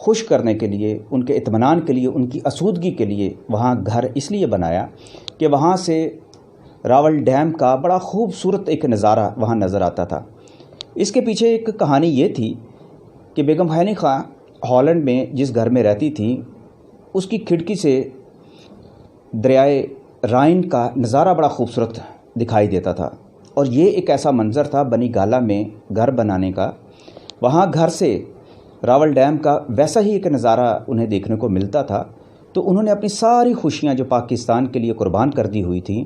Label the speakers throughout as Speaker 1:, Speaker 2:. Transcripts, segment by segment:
Speaker 1: خوش کرنے کے لیے، ان کے اطمینان کے لیے، ان کی آسودگی کے لیے وہاں گھر اس لیے بنایا کہ وہاں سے راول ڈیم کا بڑا خوبصورت ایک نظارہ وہاں نظر آتا تھا۔ اس کے پیچھے ایک کہانی یہ تھی کہ بیگم حنی خاں ہالینڈ میں جس گھر میں رہتی تھیں، اس کی کھڑکی سے دریائے رائن کا نظارہ بڑا خوبصورت دکھائی دیتا تھا، اور یہ ایک ایسا منظر تھا بنی گالا میں گھر بنانے کا۔ وہاں گھر سے راول ڈیم کا ویسا ہی ایک نظارہ انہیں دیکھنے کو ملتا تھا، تو انہوں نے اپنی ساری خوشیاں جو پاکستان کے لیے قربان کر دی ہوئی تھیں،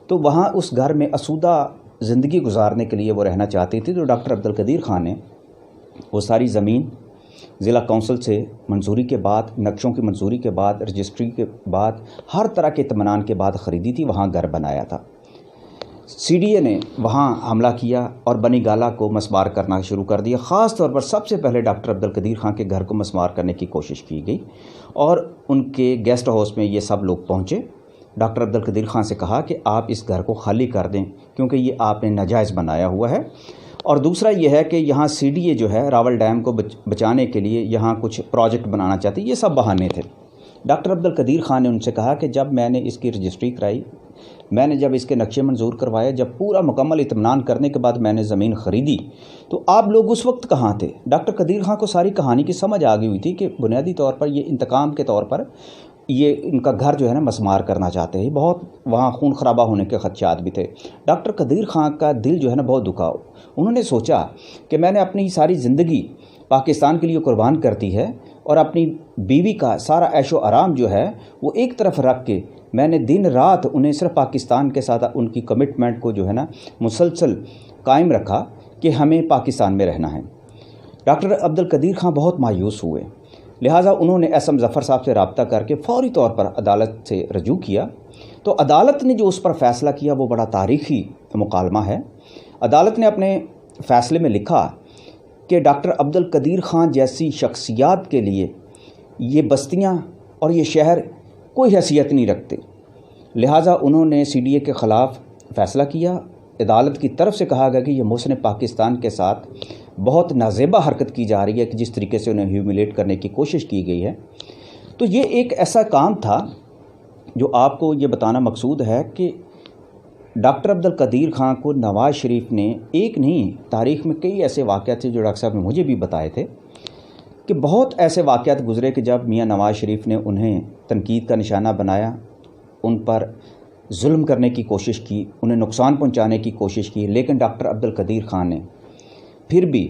Speaker 1: تو وہاں اس گھر میں آسودہ زندگی گزارنے کے لیے وہ رہنا چاہتی تھی۔ تو ڈاکٹر عبدالقدیر خان نے وہ ساری زمین ضلع کونسل سے منظوری کے بعد، نقشوں کی منظوری کے بعد، رجسٹری کے بعد، ہر طرح کے اطمینان کے بعد خریدی تھی، وہاں گھر بنایا تھا۔ سی ڈی اے نے وہاں حملہ کیا اور بنی گالا کو مسمار کرنا شروع کر دیا۔ خاص طور پر سب سے پہلے ڈاکٹر عبدالقدیر خان کے گھر کو مسمار کرنے کی کوشش کی گئی، اور ان کے گیسٹ ہاؤس میں یہ سب لوگ پہنچے۔ ڈاکٹر عبدالقدیر خان سے کہا کہ آپ اس گھر کو خالی کر دیں کیونکہ یہ آپ نے ناجائز بنایا ہوا ہے، اور دوسرا یہ ہے کہ یہاں سی ڈی اے جو ہے راول ڈیم کو بچانے کے لیے یہاں کچھ پروجیکٹ بنانا چاہتی۔ یہ سب بہانے تھے۔ ڈاکٹر عبدالقدیر خان نے ان سے کہا کہ جب میں نے اس کی رجسٹری کرائی، میں نے جب اس کے نقشے منظور کروائے، جب پورا مکمل اطمینان کرنے کے بعد میں نے زمین خریدی، تو آپ لوگ اس وقت کہاں تھے؟ ڈاکٹر قدیر خان کو ساری کہانی کی سمجھ آ گئی ہوئی تھی کہ بنیادی طور پر یہ انتقام کے طور پر یہ ان کا گھر جو ہے نا مسمار کرنا چاہتے ہیں۔ بہت وہاں خون خرابہ ہونے کے خدشات بھی تھے۔ ڈاکٹر قدیر خان کا دل جو ہے نا بہت دکھا۔ انہوں نے سوچا کہ میں نے اپنی ساری زندگی پاکستان کے لیے قربان کر دی ہے، اور اپنی بیوی کا سارا عیش و آرام جو ہے وہ ایک طرف رکھ کے میں نے دن رات انہیں صرف پاکستان کے ساتھ ان کی کمٹمنٹ کو جو ہے نا مسلسل قائم رکھا کہ ہمیں پاکستان میں رہنا ہے۔ ڈاکٹر عبدالقدیر خان بہت مایوس ہوئے، لہٰذا انہوں نے ایس ایم ظفر صاحب سے رابطہ کر کے فوری طور پر عدالت سے رجوع کیا۔ تو عدالت نے جو اس پر فیصلہ کیا وہ بڑا تاریخی مکالمہ ہے۔ عدالت نے اپنے فیصلے میں لکھا کہ ڈاکٹر عبدالقدیر خان جیسی شخصیات کے لیے یہ بستیاں اور یہ شہر کوئی حیثیت نہیں رکھتے، لہٰذا انہوں نے سی ڈی اے کے خلاف فیصلہ کیا۔ عدالت کی طرف سے کہا گیا کہ یہ محسن پاکستان کے ساتھ بہت نازیبا حرکت کی جا رہی ہے کہ جس طریقے سے انہیں ہیوملیٹ کرنے کی کوشش کی گئی ہے۔ تو یہ ایک ایسا کام تھا جو آپ کو یہ بتانا مقصود ہے کہ ڈاکٹر عبدالقدیر خان کو نواز شریف نے ایک نہیں، تاریخ میں کئی ایسے واقعات تھے جو ڈاکٹر صاحب نے مجھے بھی بتائے تھے کہ بہت ایسے واقعات گزرے کہ جب میاں نواز شریف نے انہیں تنقید کا نشانہ بنایا، ان پر ظلم کرنے کی کوشش کی، انہیں نقصان پہنچانے کی کوشش کی، لیکن ڈاکٹر عبدالقدیر خان نے پھر بھی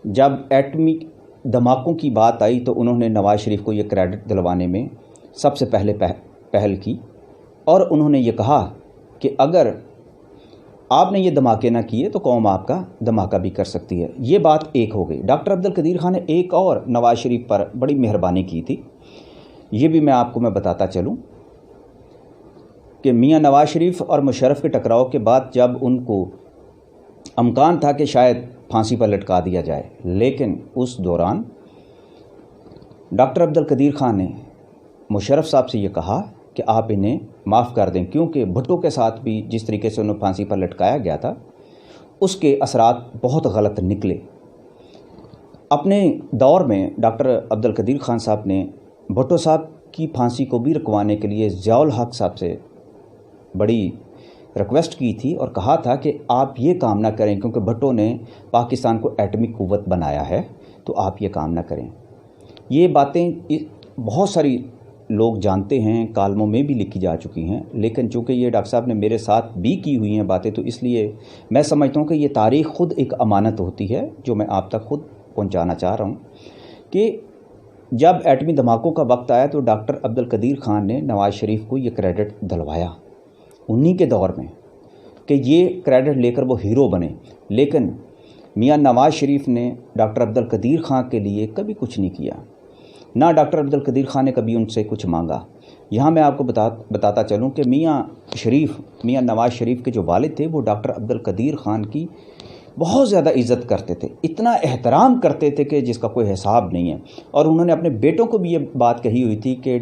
Speaker 1: جب ایٹمی دھماکوں کی بات آئی تو انہوں نے نواز شریف کو یہ کریڈٹ دلوانے میں سب سے پہلے پہل کی، اور انہوں نے یہ کہا کہ اگر آپ نے یہ دھماکے نہ کیے تو قوم آپ کا دھماکہ بھی کر سکتی ہے۔ یہ بات ایک ہو گئی۔ ڈاکٹر عبدالقدیر خان نے ایک اور نواز شریف پر بڑی مہربانی کی تھی، یہ بھی میں آپ کو بتاتا چلوں کہ میاں نواز شریف اور مشرف کے ٹکراؤ کے بعد جب ان کو امکان تھا کہ شاید پھانسی پر لٹکا دیا جائے، لیکن اس دوران ڈاکٹر عبدالقدیر خان نے مشرف صاحب سے یہ کہا کہ آپ انہیں معاف کر دیں، کیونکہ بھٹو کے ساتھ بھی جس طریقے سے انہیں پھانسی پر لٹکایا گیا تھا اس کے اثرات بہت غلط نکلے۔ اپنے دور میں ڈاکٹر عبدالقدیر خان صاحب نے بھٹو صاحب کی پھانسی کو بھی رکوانے کے لیے ضیاء الحق صاحب سے بڑی ریکویسٹ کی تھی اور کہا تھا کہ آپ یہ کام نہ کریں کیونکہ بھٹو نے پاکستان کو ایٹمی قوت بنایا ہے، تو آپ یہ کام نہ کریں۔ یہ باتیں بہت ساری لوگ جانتے ہیں، کالموں میں بھی لکھی جا چکی ہیں، لیکن چونکہ یہ ڈاکٹر صاحب نے میرے ساتھ بھی کی ہوئی ہیں باتیں، تو اس لیے میں سمجھتا ہوں کہ یہ تاریخ خود ایک امانت ہوتی ہے جو میں آپ تک خود پہنچانا چاہ رہا ہوں کہ جب ایٹمی دھماکوں کا وقت آیا تو ڈاکٹر عبدالقدیر خان نے نواز شریف کو یہ کریڈٹ دلوایا انہی کے دور میں کہ یہ کریڈٹ لے کر وہ ہیرو بنے، لیکن میاں نواز شریف نے ڈاکٹر عبدالقدیر خان کے لیے کبھی کچھ نہیں کیا، نہ ڈاکٹر عبدالقدیر خان نے کبھی ان سے کچھ مانگا۔ یہاں میں آپ کو بتاتا چلوں کہ میاں نواز شریف کے جو والد تھے وہ ڈاکٹر عبدالقدیر خان کی بہت زیادہ عزت کرتے تھے، اتنا احترام کرتے تھے کہ جس کا کوئی حساب نہیں ہے، اور انہوں نے اپنے بیٹوں کو بھی یہ بات کہی ہوئی تھی کہ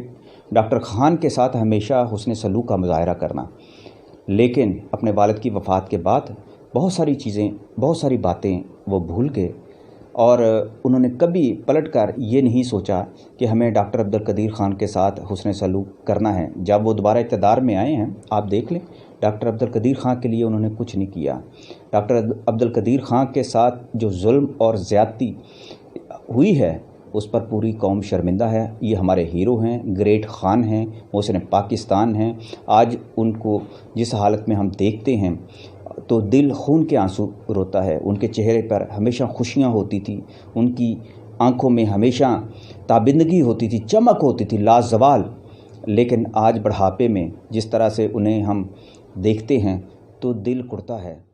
Speaker 1: ڈاکٹر خان کے ساتھ ہمیشہ حسن سلوک کا مظاہرہ کرنا، لیکن اپنے والد کی وفات کے بعد بہت ساری باتیں وہ بھول گئے، اور انہوں نے کبھی پلٹ کر یہ نہیں سوچا کہ ہمیں ڈاکٹر عبدالقدیر خان کے ساتھ حسن سلوک کرنا ہے۔ جب وہ دوبارہ اقتدار میں آئے ہیں، آپ دیکھ لیں، ڈاکٹر عبدالقدیر خان کے لیے انہوں نے کچھ نہیں کیا۔ ڈاکٹر عبدالقدیر خان کے ساتھ جو ظلم اور زیادتی ہوئی ہے اس پر پوری قوم شرمندہ ہے۔ یہ ہمارے ہیرو ہیں، گریٹ خان ہیں، محسن پاکستان ہیں۔ آج ان کو جس حالت میں ہم دیکھتے ہیں تو دل خون کے آنسو روتا ہے۔ ان کے چہرے پر ہمیشہ خوشیاں ہوتی تھی، ان کی آنکھوں میں ہمیشہ تابندگی ہوتی تھی، چمک ہوتی تھی لازوال۔ لیکن آج بڑھاپے میں جس طرح سے انہیں ہم دیکھتے ہیں تو دل کڑتا ہے۔